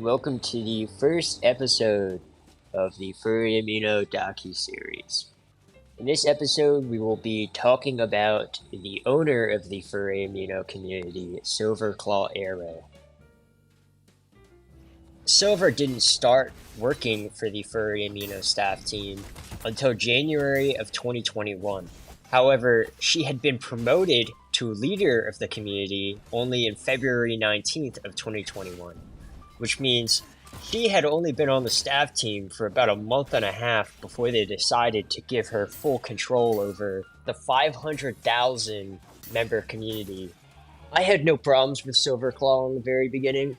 Welcome to the first episode of the Furry Amino docu-series. In this episode, we will be talking about the owner of the Furry Amino community, SilverClawArrow. Silver didn't start working for the Furry Amino staff team until January of 2021. However, she had been promoted to leader of the community only in February 19th of 2021. Which means she had only been on the staff team for about a month and a half before they decided to give her full control over the 500,000 member community. I had no problems with SilverClaw in the very beginning,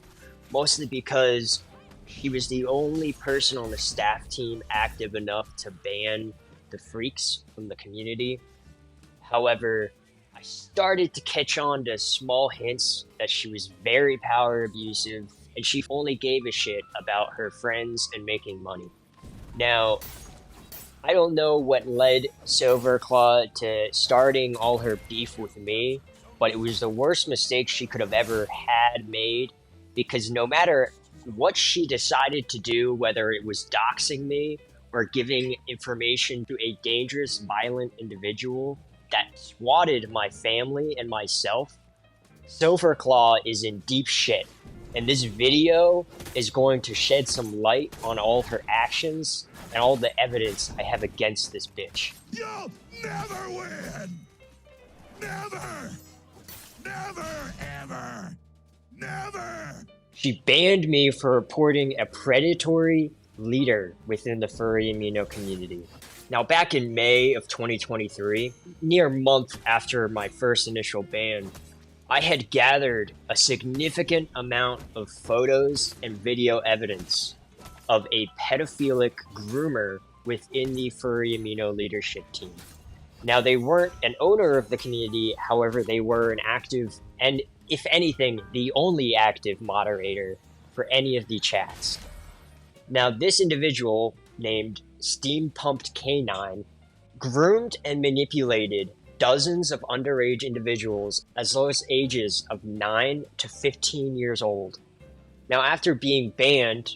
mostly because she was the only person on the staff team active enough to ban the freaks from the community. However, I started to catch on to small hints that she was very power abusive, and she only gave a shit about her friends and making money. Now, I don't know what led SilverClaw to starting all her beef with me, but it was the worst mistake she could have ever had made, because no matter what she decided to do, whether it was doxing me or giving information to a dangerous, violent individual that swatted my family and myself, SilverClaw is in deep shit. And this video is going to shed some light on all her actions and all the evidence I have against this bitch. You'll never win! Never! Never, ever! Never! She banned me for reporting a predatory leader within the Furry Amino community. Now, back in May of 2023, near a month after my first initial ban, I had gathered a significant amount of photos and video evidence of a pedophilic groomer within the Furry Amino leadership team. Now, they weren't an owner of the community, however, they were an active, and if anything, the only active moderator for any of the chats. Now, this individual, named Steam Pumped K9, groomed and manipulated dozens of underage individuals as low as ages of 9 to 15 years old. Now, after being banned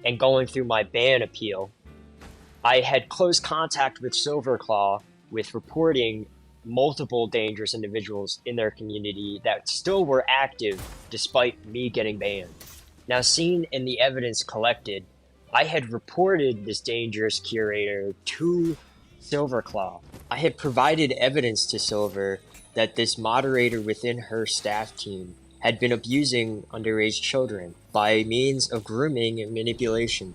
and going through my ban appeal, I had close contact with SilverClaw with reporting multiple dangerous individuals in their community that still were active despite me getting banned. Now, seen in the evidence collected, I had reported this dangerous curator to SilverClaw. I had provided evidence to Silver that this moderator within her staff team had been abusing underage children by means of grooming and manipulation.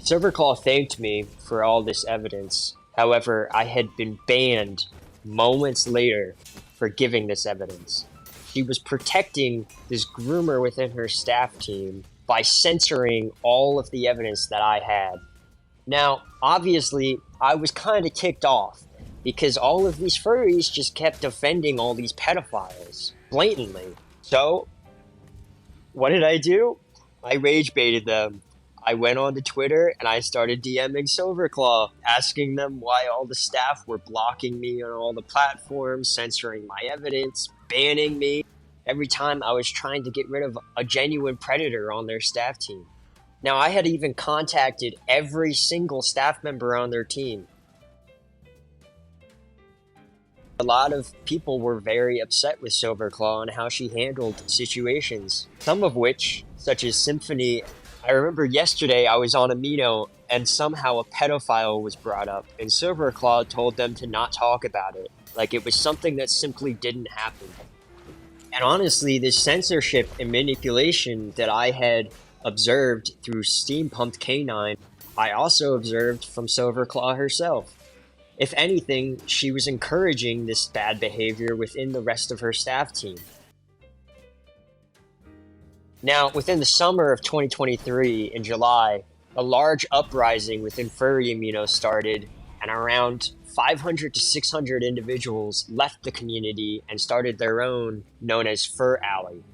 SilverClaw thanked me for all this evidence. However, I had been banned moments later for giving this evidence. She was protecting this groomer within her staff team by censoring all of the evidence that I had. Now, obviously, I was kind of ticked off because all of these furries just kept defending all these pedophiles blatantly. So, what did I do? I rage baited them. I went on to Twitter and I started DMing SilverClaw, asking them why all the staff were blocking me on all the platforms, censoring my evidence, banning me every time I was trying to get rid of a genuine predator on their staff team. Now, I had even contacted every single staff member on their team. A lot of people were very upset with SilverClaw and how she handled situations, some of which, such as Symphony. I remember yesterday I was on Amino and somehow a pedophile was brought up and SilverClaw told them to not talk about it, like it was something that simply didn't happen. And honestly, this censorship and manipulation that I had observed through Steam Pumped K9, I also observed from SilverClaw herself. If anything, she was encouraging this bad behavior within the rest of her staff team. Now, within the summer of 2023, in July, a large uprising within Furry Amino started, and around 500 to 600 individuals left the community and started their own, known as Fur Alley.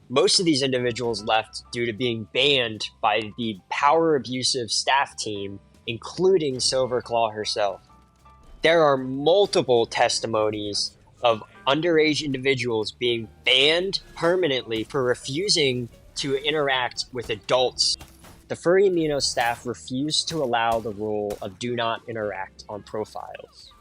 Most of these individuals left due to being banned by the power abusive staff team, including SilverClaw herself. There are multiple testimonies of underage individuals being banned permanently for refusing to interact with adults. The Furry Amino staff refused to allow the rule of do not interact on profiles.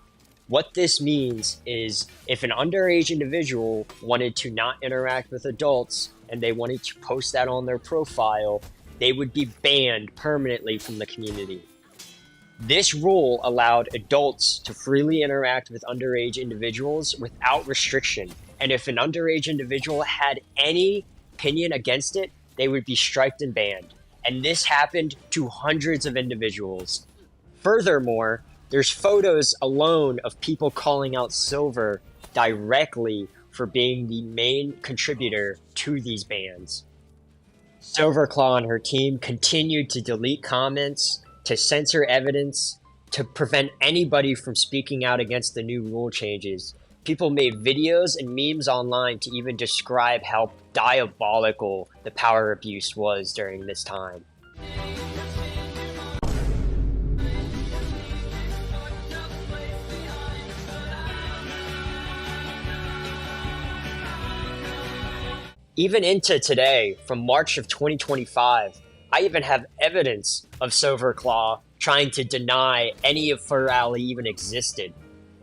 What this means is if an underage individual wanted to not interact with adults and they wanted to post that on their profile, they would be banned permanently from the community. This rule allowed adults to freely interact with underage individuals without restriction, and if an underage individual had any opinion against it, they would be striked and banned. And this happened to hundreds of individuals. Furthermore, there's photos alone of people calling out Silver directly for being the main contributor to these bans. SilverClaw and her team continued to delete comments, to censor evidence, to prevent anybody from speaking out against the new rule changes. People made videos and memes online to even describe how diabolical the power abuse was during this time. Even into today, from March of 2025, I even have evidence of SilverClaw trying to deny any of FurAli even existed.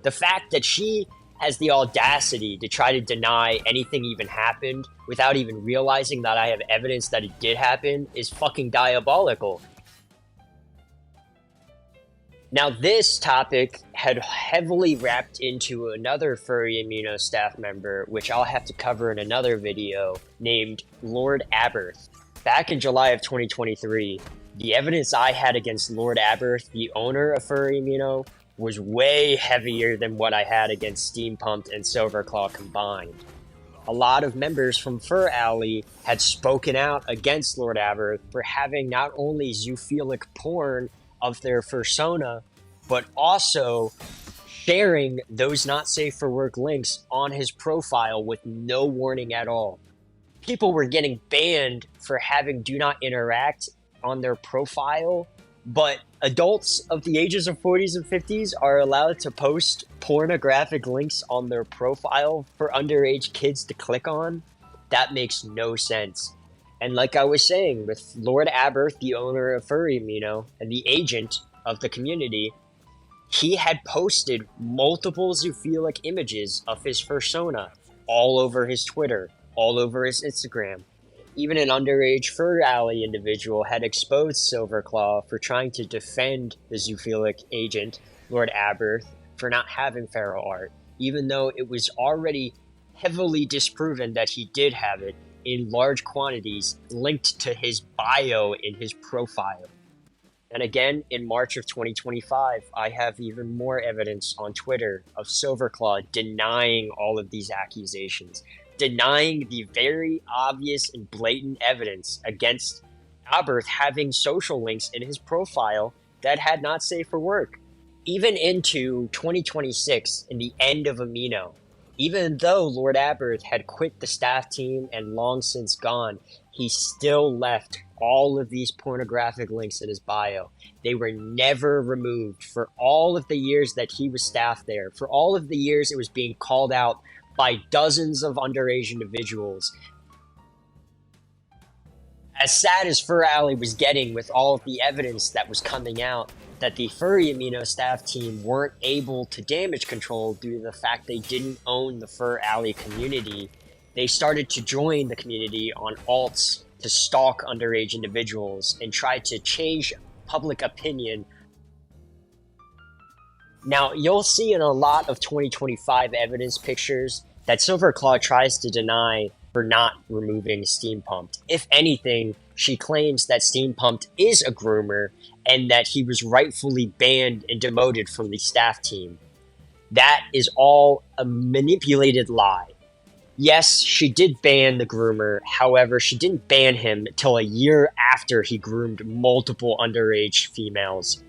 The fact that she has the audacity to try to deny anything even happened without even realizing that I have evidence that it did happen is fucking diabolical. Now, this topic had heavily wrapped into another FurryAmino staff member, which I'll have to cover in another video, named lordaberth. Back in July of 2023, the evidence I had against lordaberth, the owner of FurryAmino, was way heavier than what I had against Steampumped and SilverClaw combined. A lot of members from FurAli had spoken out against lordaberth for having not only zoophilic porn of their fursona, but also sharing those not safe for work links on his profile with no warning at all. People were getting banned for having do not interact on their profile, but adults of the ages of 40s and 50s are allowed to post pornographic links on their profile for underage kids to click on? That makes no sense. And like I was saying, with lordaberth, the owner of FurryAmino and the agent of the community, he had posted multiple zoophilic images of his fursona all over his Twitter, all over his Instagram. Even an underage FurAli individual had exposed SilverClaw for trying to defend the zoophilic agent, lordaberth, for not having feral art, even though it was already heavily disproven that he did have it in large quantities linked to his bio in his profile. And again, in March of 2025, I have even more evidence on Twitter of SilverClaw denying all of these accusations, denying the very obvious and blatant evidence against Aberth having social links in his profile that had not safe for work. Even into 2026, in the end of Amino, even though lordaberth had quit the staff team and long since gone, he still left all of these pornographic links in his bio. They were never removed for all of the years that he was staffed there. For all of the years it was being called out by dozens of underage individuals. As sad as FurAli was getting with all of the evidence that was coming out, that the FurryAmino staff team weren't able to damage control due to the fact they didn't own the FurAli community, they started to join the community on alts to stalk underage individuals and try to change public opinion. Now, you'll see in a lot of 2025 evidence pictures that SilverClaw tries to deny for not removing Steampumped. If anything, she claims that Steampumped is a groomer and that he was rightfully banned and demoted from the staff team. That is all a manipulated lie. Yes, she did ban the groomer, however, she didn't ban him until a year after he groomed multiple underage females.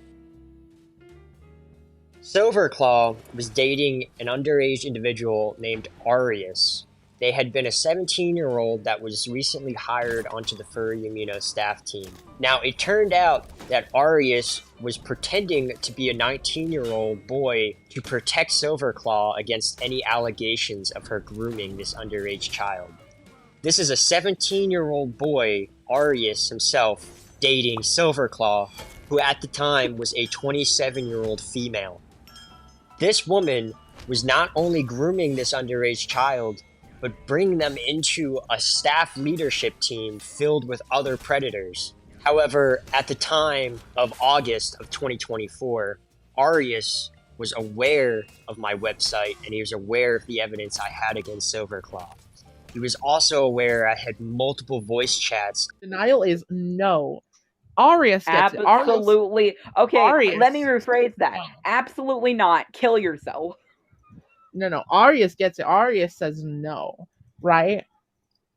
SilverClaw was dating an underage individual named Aureus. They had been a 17-year-old that was recently hired onto the Furry Amino staff team. Now, it turned out that Aureus was pretending to be a 19-year-old boy to protect SilverClaw against any allegations of her grooming this underage child. This is a 17-year-old boy, Aureus himself, dating SilverClaw, who at the time was a 27-year-old female. This woman was not only grooming this underage child, but bringing them into a staff leadership team filled with other predators. However, at the time of August of 2024, Aureus was aware of my website and he was aware of the evidence I had against SilverClaw. He was also aware I had multiple voice chats. Denial is no. Aureus gets it. Absolutely. Okay, Aureus. let me rephrase that. Absolutely not. Kill yourself. No. Aureus gets it. Aureus says no, right?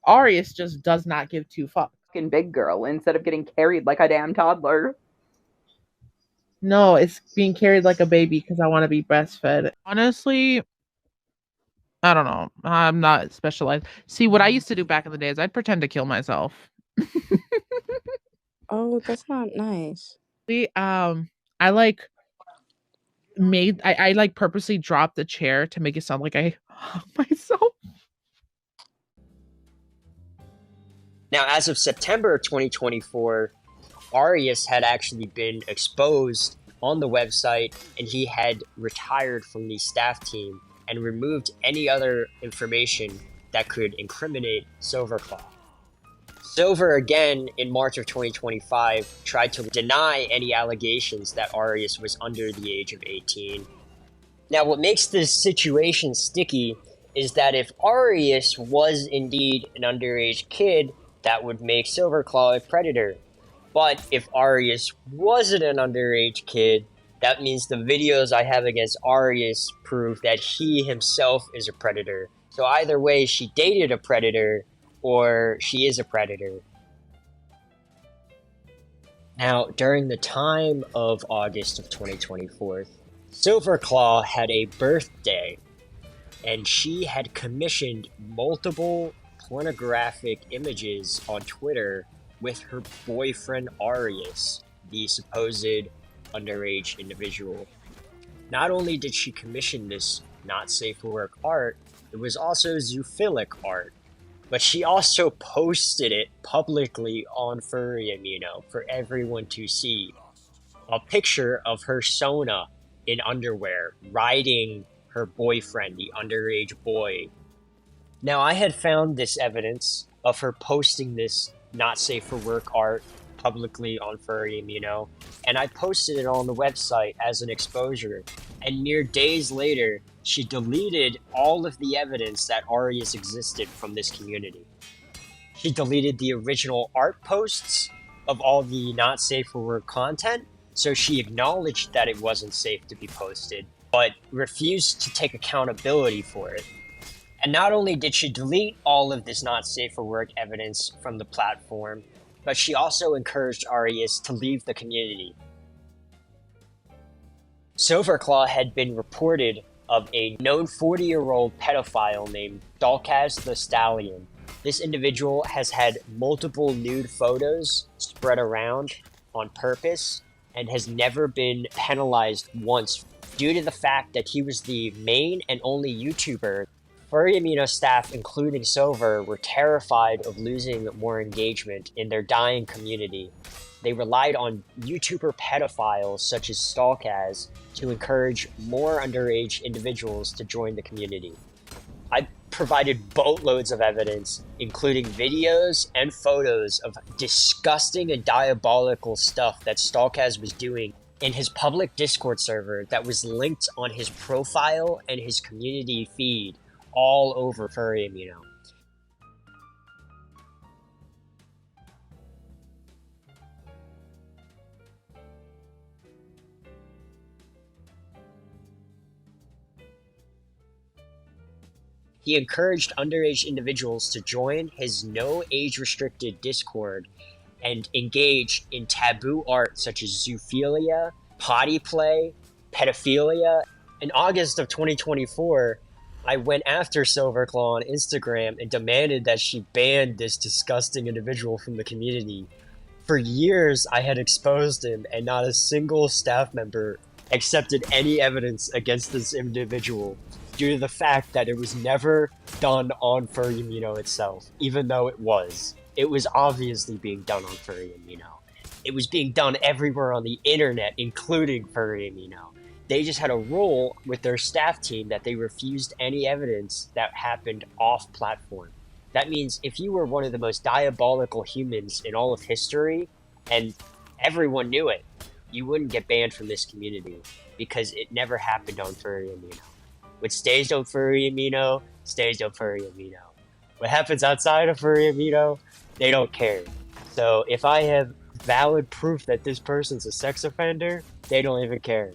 Aureus just does not give two fucks. Fucking big girl instead of getting carried like a damn toddler. No, it's being carried like a baby because I want to be breastfed. Honestly, I don't know. I'm not specialized. See, what I used to do back in the day is I'd pretend to kill myself. Oh, that's not nice. I like made I like purposely dropped the chair to make it sound like I hung myself. Now, as of September 2024, Aureus had actually been exposed on the website and he had retired from the staff team and removed any other information that could incriminate SilverClaw. Silver, again, in March of 2025, tried to deny any allegations that Aureus was under the age of 18. Now, what makes this situation sticky is that if Aureus was indeed an underage kid, that would make SilverClaw a predator. But if Aureus wasn't an underage kid, that means the videos I have against Aureus prove that he himself is a predator. So either way, she dated a predator, or she is a predator. Now, during the time of August of 2024, SilverClaw had a birthday, and she had commissioned multiple pornographic images on Twitter with her boyfriend Aureus, the supposed underage individual. Not only did she commission this not safe for work art, it was also zoophilic art, but she also posted it publicly on FurryAmino for everyone to see. A picture of her Sona in underwear riding her boyfriend, the underage boy. Now, I had found this evidence of her posting this not safe for work art publicly on FurryAmino, and I posted it on the website as an exposure. And mere days later, she deleted all of the evidence that Aureus existed from this community. She deleted the original art posts of all the not safe for work content, so she acknowledged that it wasn't safe to be posted, but refused to take accountability for it. And not only did she delete all of this not safe for work evidence from the platform, but she also encouraged Aureus to leave the community. SilverClaw had been reported of a known 40-year-old pedophile named Stalked the Stallion. This individual has had multiple nude photos spread around on purpose and has never been penalized once due to the fact that he was the main and only YouTuber. Furry Amino staff, including Silver, were terrified of losing more engagement in their dying community. They relied on YouTuber pedophiles such as Stalked to encourage more underage individuals to join the community. I provided boatloads of evidence, including videos and photos of disgusting and diabolical stuff that Stalked was doing in his public Discord server that was linked on his profile and his community feed all over FurryAmino. He encouraged underage individuals to join his no age-restricted Discord and engage in taboo art such as zoophilia, potty play, pedophilia. In August of 2024, I went after SilverClaw on Instagram and demanded that she ban this disgusting individual from the community. For years, I had exposed him, and not a single staff member accepted any evidence against this individual. due to the fact that it was never done on FurryAmino itself, even though it was. It was obviously being done on FurryAmino. It was being done everywhere on the internet, including FurryAmino. They just had a rule with their staff team that they refused any evidence that happened off-platform. That means if you were one of the most diabolical humans in all of history, and everyone knew it, you wouldn't get banned from this community, because it never happened on FurryAmino. What stays on FurryAmino, stays on FurryAmino. What happens outside of FurryAmino, they don't care. So if I have valid proof that this person's a sex offender, they don't even care.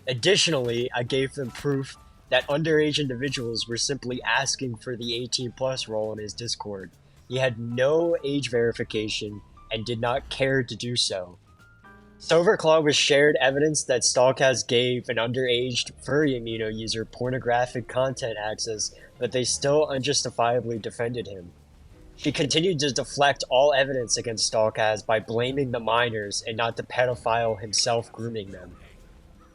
Additionally, I gave them proof that underage individuals were simply asking for the 18+ role in his Discord. He had no age verification and did not care to do so. SilverClaw was shared evidence that Stalked gave an underage FurryAmino user pornographic content access, but they still unjustifiably defended him. She continued to deflect all evidence against Stalked by blaming the minors and not the pedophile himself grooming them.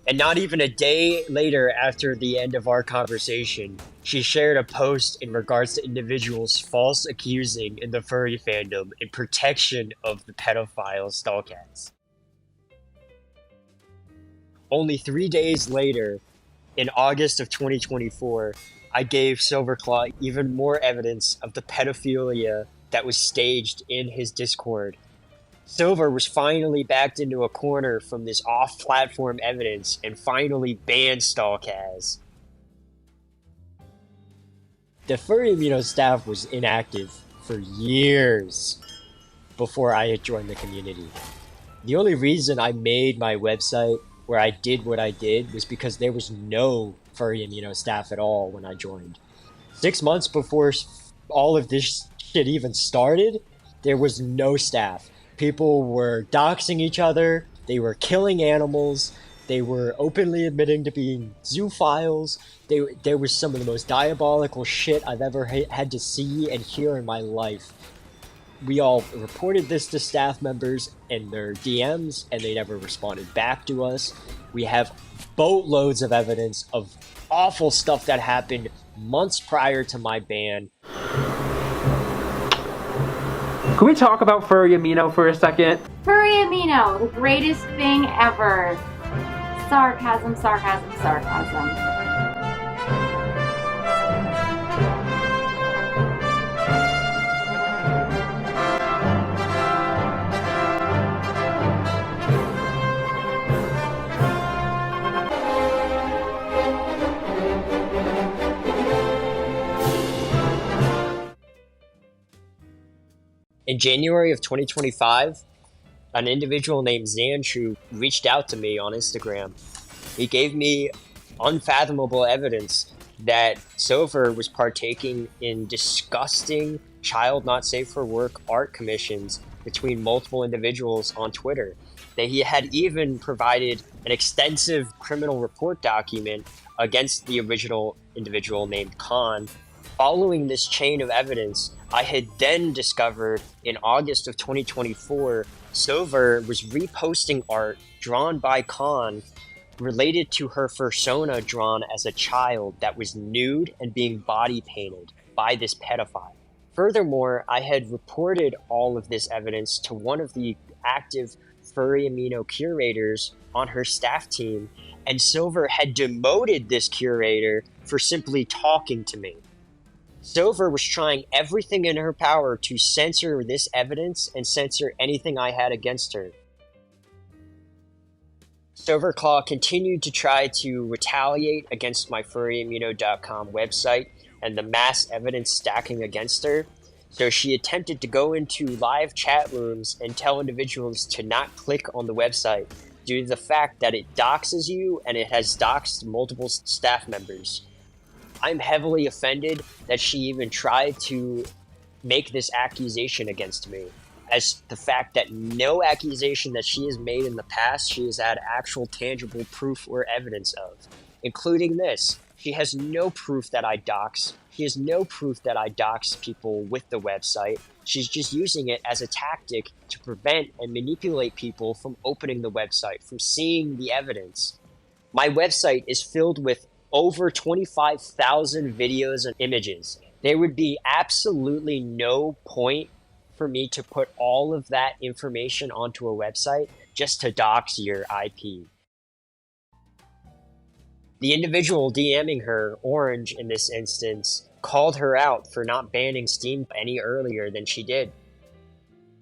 And not even a day later after the end of our conversation, she shared a post in regards to individuals false accusing in the furry fandom in protection of the pedophile Stalked. Only 3 days later, in August of 2024, I gave SilverClaw even more evidence of the pedophilia that was staged in his Discord. Silver was finally backed into a corner from this off-platform evidence and finally banned Stalked. The FurryAmino staff was inactive for years before I had joined the community. The only reason I made my website where I did what I did was because there was no FurryAmino staff at all when I joined. 6 months before all of this shit even started, there was no staff. People were doxing each other, they were killing animals, they were openly admitting to being zoophiles. There was some of the most diabolical shit I've ever had to see and hear in my life. We all reported this to staff members in their DMs, and they never responded back to us. We have boatloads of evidence of awful stuff that happened months prior to my ban. Can we talk about FurryAmino for a second? FurryAmino, the greatest thing ever. Sarcasm, sarcasm, sarcasm. In January of 2025, an individual named Zanshu reached out to me on Instagram. He gave me unfathomable evidence that Silver was partaking in disgusting child not safe for work art commissions between multiple individuals on Twitter. That he had even provided an extensive criminal report document against the original individual named Khan. Following this chain of evidence, I had then discovered in August of 2024, Silver was reposting art drawn by Khan related to her persona drawn as a child that was nude and being body painted by this pedophile. Furthermore, I had reported all of this evidence to one of the active FurryAmino curators on her staff team, and Silver had demoted this curator for simply talking to me. Silver was trying everything in her power to censor this evidence and censor anything I had against her. SilverClaw continued to try to retaliate against my furryamino.com website and the mass evidence stacking against her, so she attempted to go into live chat rooms and tell individuals to not click on the website due to the fact that it doxes you and it has doxed multiple staff members. I'm heavily offended that she even tried to make this accusation against me, as the fact that no accusation that she has made in the past she has had actual tangible proof or evidence of, including this. She has no proof that I dox. She has no proof that I dox people with the website. She's just using it as a tactic to prevent and manipulate people from opening the website, from seeing the evidence. My website is filled with over 25,000 videos and images. There would be absolutely no point for me to put all of that information onto a website just to dox your IP. The individual DMing her, Orange in this instance, called her out for not banning Steam any earlier than she did.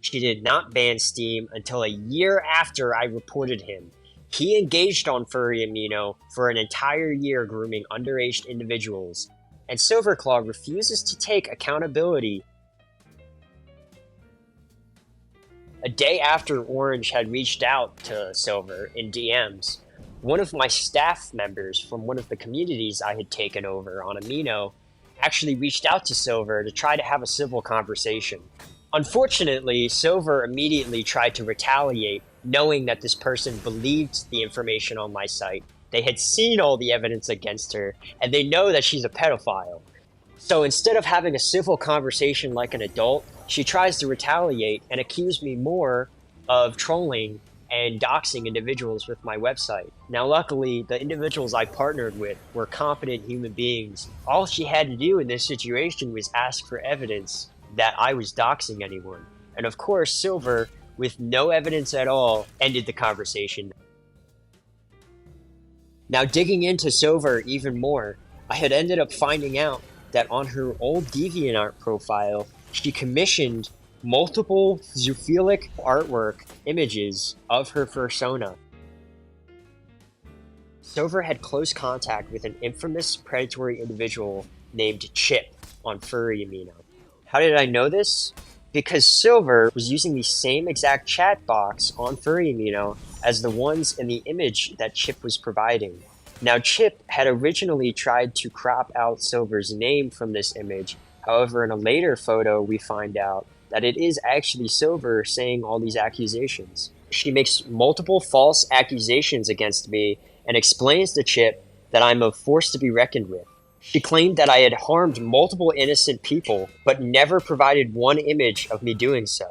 She did not ban Steam until a year after I reported him. He engaged on FurryAmino for an entire year grooming underage individuals, and SilverClaw refuses to take accountability. A day after Orange had reached out to Silver in DMs, one of my staff members from one of the communities I had taken over on Amino actually reached out to Silver to try to have a civil conversation. Unfortunately, Silver immediately tried to retaliate, knowing that this person believed the information on my site. They had seen all the evidence against her, and they know that she's a pedophile. So instead of having a civil conversation like an adult, she tries to retaliate and accuse me more of trolling and doxing individuals with my website. Now luckily, the individuals I partnered with were competent human beings. All she had to do in this situation was ask for evidence that I was doxing anyone. And of course, Silver, with no evidence at all, ended the conversation. Now digging into Silver even more, I had ended up finding out that on her old DeviantArt profile, she commissioned multiple zoophilic artwork images of her fursona. Silver had close contact with an infamous predatory individual named Chip on FurryAmino. How did I know this? Because Silver was using the same exact chat box on FurryAmino as the ones in the image that Chip was providing. Now, Chip had originally tried to crop out Silver's name from this image. However, in a later photo, we find out that it is actually Silver saying all these accusations. She makes multiple false accusations against me and explains to Chip that I'm a force to be reckoned with. She claimed that I had harmed multiple innocent people, but never provided one image of me doing so.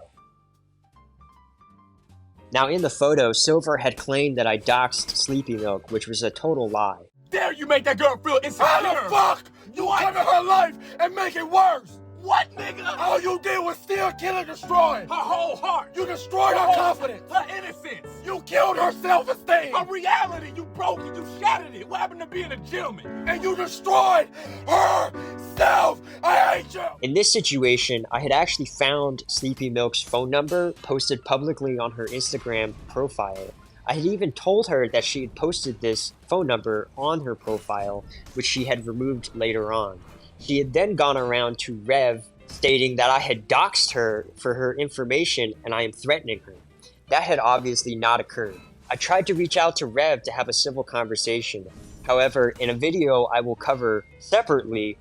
Now in the photo, Silver had claimed that I doxed Sleepy Milk, which was a total lie. Dare you make that girl feel insecure? How the fuck you come in her life and make it worse? What, nigga? All you did was steal, kill, and destroy. Her whole heart. You destroyed her confidence. Her innocence. You killed her self-esteem. Her reality. You broke it. You shattered it. What happened to being a gentleman? And you destroyed her self. I hate you. In this situation, I had actually found Sleepy Milk's phone number posted publicly on her Instagram profile. I had even told her that she had posted this phone number on her profile, which she had removed later on. She had then gone around to Rev, stating that I had doxed her for her information and I am threatening her. That had obviously not occurred. I tried to reach out to Rev to have a civil conversation. However, in a video I will cover separately,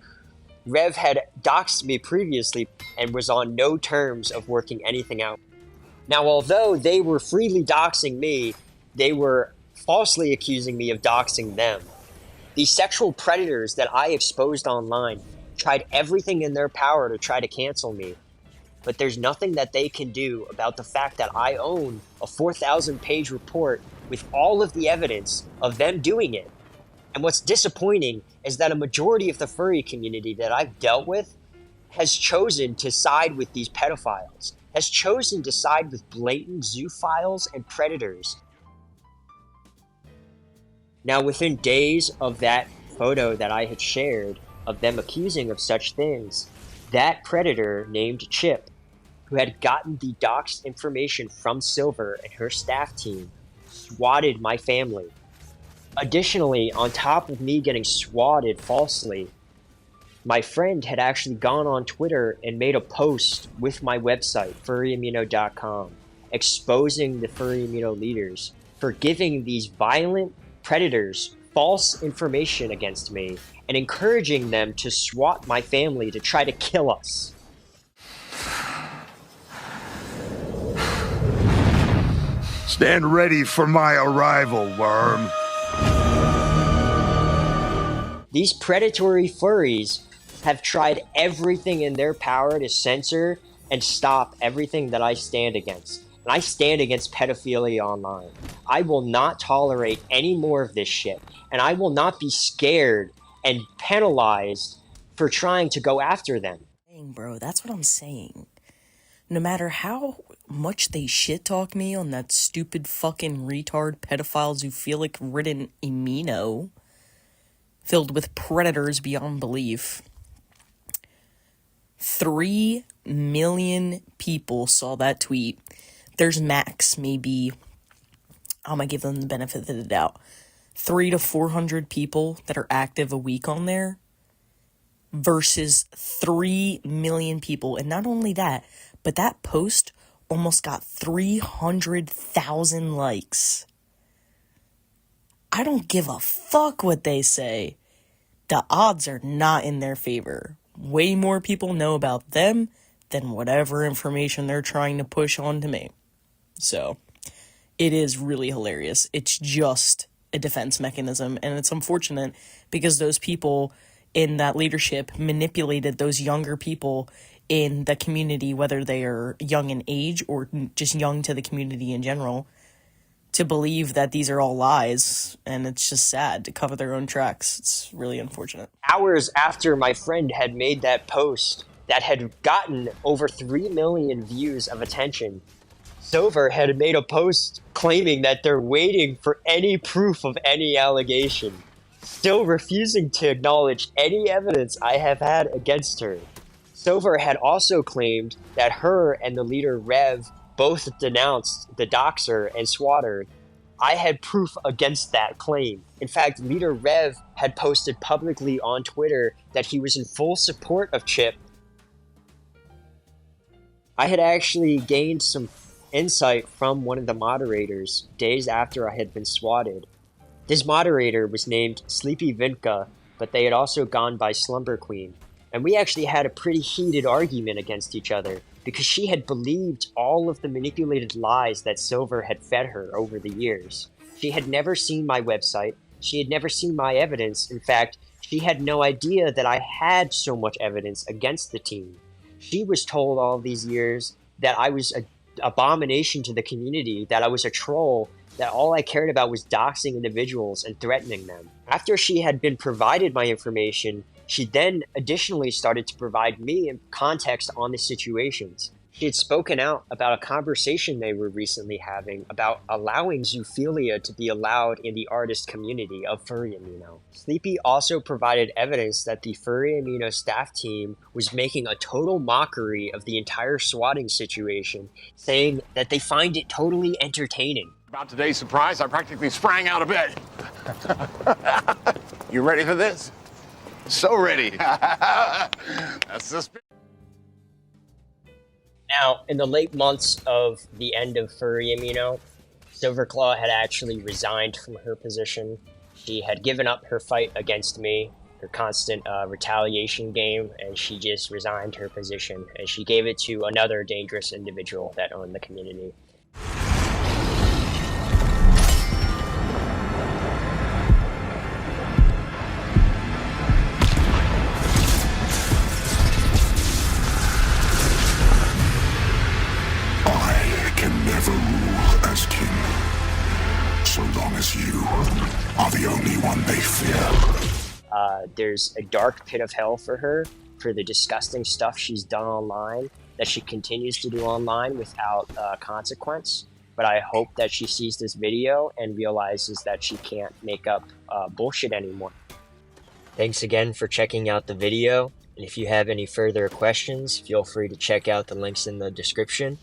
Rev had doxed me previously and was on no terms of working anything out. Now, although they were freely doxing me, they were falsely accusing me of doxing them. These sexual predators that I exposed online tried everything in their power to try to cancel me, but there's nothing that they can do about the fact that I own a 4,000-page report with all of the evidence of them doing it. And what's disappointing is that a majority of the furry community that I've dealt with has chosen to side with these pedophiles, has chosen to side with blatant zoophiles and predators. Now, within days of that photo that I had shared of them accusing of such things, that predator named Chip, who had gotten the doxed information from Silver and her staff team, swatted my family. Additionally, on top of me getting swatted falsely, my friend had actually gone on Twitter and made a post with my website, furryamino.com, exposing the Furry Amino leaders for giving these violent predators false information against me and encouraging them to swat my family to try to kill us. Stand ready for my arrival, worm. These predatory furries have tried everything in their power to censor and stop everything that I stand against. And I stand against pedophilia online. I will not tolerate any more of this shit, and I will not be scared and penalized for trying to go after them. Bro, that's what I'm saying. No matter how much they shit talk me on that stupid fucking retard pedophile zoophilic ridden amino filled with predators beyond belief, 3 million people saw that tweet. There's max, maybe, I'm gonna give them the benefit of the doubt, 300 to 400 people that are active a week on there versus 3 million people. And not only that, but that post almost got 300,000 likes. I don't give a fuck what they say. The odds are not in their favor. Way more people know about them than whatever information they're trying to push onto me. So, it is really hilarious. It's just a defense mechanism, and it's unfortunate because those people in that leadership manipulated those younger people in the community, whether they are young in age or just young to the community in general, to believe that these are all lies, and it's just sad to cover their own tracks. It's really unfortunate. Hours after my friend had made that post that had gotten over 3 million views of attention, Silver had made a post claiming that they're waiting for any proof of any allegation, still refusing to acknowledge any evidence I have had against her. Silver had also claimed that her and the leader Rev both denounced the doxer and swatter. I had proof against that claim. In fact, leader Rev had posted publicly on Twitter that he was in full support of Chip. I had actually gained some insight from one of the moderators days after I had been swatted. This moderator was named Sleepy Vinka, but they had also gone by Slumber Queen. And we actually had a pretty heated argument against each other because she had believed all of the manipulated lies that Silver had fed her over the years. She had never seen my website. She had never seen my evidence. In fact, she had no idea that I had so much evidence against the team. She was told all these years that I was an abomination to the community, that I was a troll, that all I cared about was doxing individuals and threatening them. After she had been provided my information, she then additionally started to provide me context on the situations. She had spoken out about a conversation they were recently having about allowing zoophilia to be allowed in the artist community of Furry Amino. Sleepy also provided evidence that the Furry Amino staff team was making a total mockery of the entire swatting situation, saying that they find it totally entertaining. About today's surprise, I practically sprang out of bed. You ready for this? So ready. That's the spirit. Now, in the late months of the end of Furry Amino, SilverClaw had actually resigned from her position. She had given up her fight against me, her constant retaliation game, and she just resigned her position, and she gave it to another dangerous individual that owned the community. Never rule as king, so long as you are the only one they fear. There's a dark pit of hell for her, for the disgusting stuff she's done online, that she continues to do online without consequence. But I hope that she sees this video and realizes that she can't make up bullshit anymore. Thanks again for checking out the video, and if you have any further questions, feel free to check out the links in the description.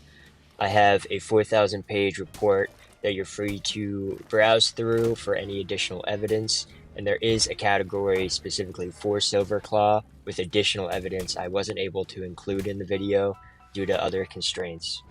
I have a 4,000 page report that you're free to browse through for any additional evidence, and there is a category specifically for SilverClaw with additional evidence I wasn't able to include in the video due to other constraints.